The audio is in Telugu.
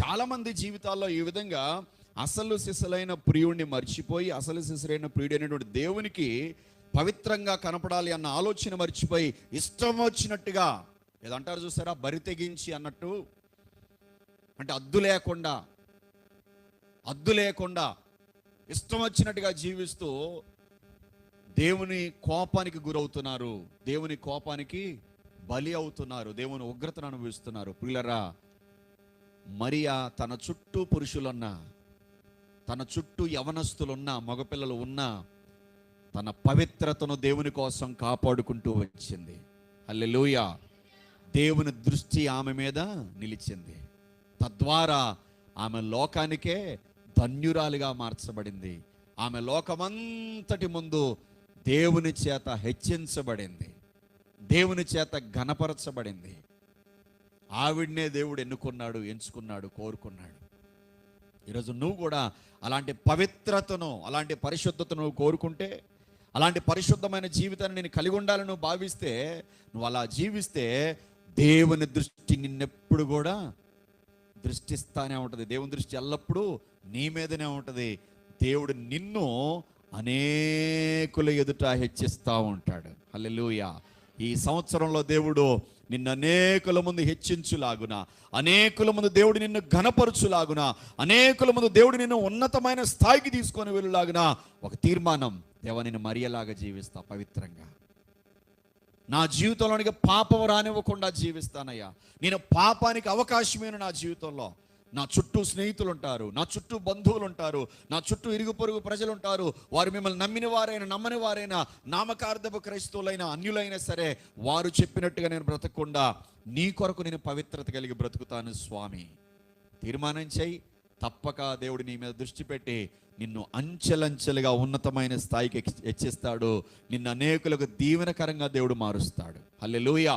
చాలామంది జీవితాల్లో ఈ విధంగా అసలు సిసలైన ప్రియుడిని మర్చిపోయి, అసలు సిసలైన ప్రియుడు అయినటువంటి దేవునికి పవిత్రంగా కనపడాలి అన్న ఆలోచన మర్చిపోయి ఇష్టం వచ్చినట్టుగా ఏదంటారు చూసారా, బరి తెగించి అన్నట్టు, అంటే అద్దు లేకుండా ఇష్టం వచ్చినట్టుగా జీవిస్తూ దేవుని కోపానికి గురవుతున్నారు, దేవుని కోపానికి బలి అవుతున్నారు, దేవుని ఉగ్రతను అనుభవిస్తున్నారు. ప్రియులరా, మరియా తన చుట్టూ పురుషులున్నా, తన చుట్టూ యవనస్తులున్నా, మగపిల్లలు ఉన్నా తన పవిత్రతను దేవుని కోసం కాపాడుకుంటూ వచ్చింది. హల్లెలూయా. దేవుని దృష్టి ఆమె మీద నిలిచింది. తద్వారా ఆమె లోకానికే ధన్యురాలిగా మార్చబడింది. ఆమె లోకమంతటి ముందు దేవుని చేత హెచ్చించబడింది, దేవుని చేత ఘనపరచబడింది. ఆవిడనే దేవుడు ఎన్నుకున్నాడు, ఎంచుకున్నాడు, కోరుకున్నాడు. ఈరోజు నువ్వు కూడా అలాంటి పవిత్రతను, అలాంటి పరిశుద్ధతను కోరుకుంటే, అలాంటి పరిశుద్ధమైన జీవితాన్ని నేను కలిగి ఉండాలని నువ్వు భావిస్తే, నువ్వు అలా జీవిస్తే దేవుని దృష్టి నిన్నెప్పుడు కూడా దృష్టిస్తానే ఉంటుంది. దేవుని దృష్టి ఎల్లప్పుడూ నీ మీదనే ఉంటుంది. దేవుడు నిన్ను అనేకుల ఎదుట హెచ్చిస్తూ ఉంటాడు. హల్లెలూయా. ఈ సంవత్సరంలో దేవుడు నిన్ను అనేకుల ముందు హెచ్చించులాగున, అనేకుల ముందు దేవుడు నిన్ను ఘనపరచులాగున, అనేకుల ముందు దేవుడు నిన్ను ఉన్నతమైన స్థాయికి తీసుకొని వెళ్ళులాగున ఒక తీర్మానం, దేవా నేను మరియలాగా జీవిస్తా, పవిత్రంగా నా జీవితంలోనికి పాపం రానివ్వకుండా జీవిస్తానయ్యా. నేను పాపానికి అవకాశమైన నా జీవితంలో, నా చుట్టూ స్నేహితులు ఉంటారు, నా చుట్టూ బంధువులు ఉంటారు, నా చుట్టూ ఇరుగు పొరుగు ప్రజలు ఉంటారు. వారు మిమ్మల్ని నమ్మిన వారైనా నమ్మని వారైనా, నామకార్థపు క్రైస్తవులైనా అన్యులైనా సరే, వారు చెప్పినట్టుగా నేను బ్రతకకుండా నీ కొరకు నేను పవిత్రత కలిగి బ్రతుకుతాను స్వామి. తీర్మానం చేయి. తప్పక దేవుడు నీ మీద దృష్టి పెట్టి నిన్ను అంచెలంచెలుగా ఉన్నతమైన స్థాయికి హెచ్చిస్తాడు. నిన్ను అనేకులకు దీవెనకరంగా దేవుడు మారుస్తాడు. హల్లెలూయా.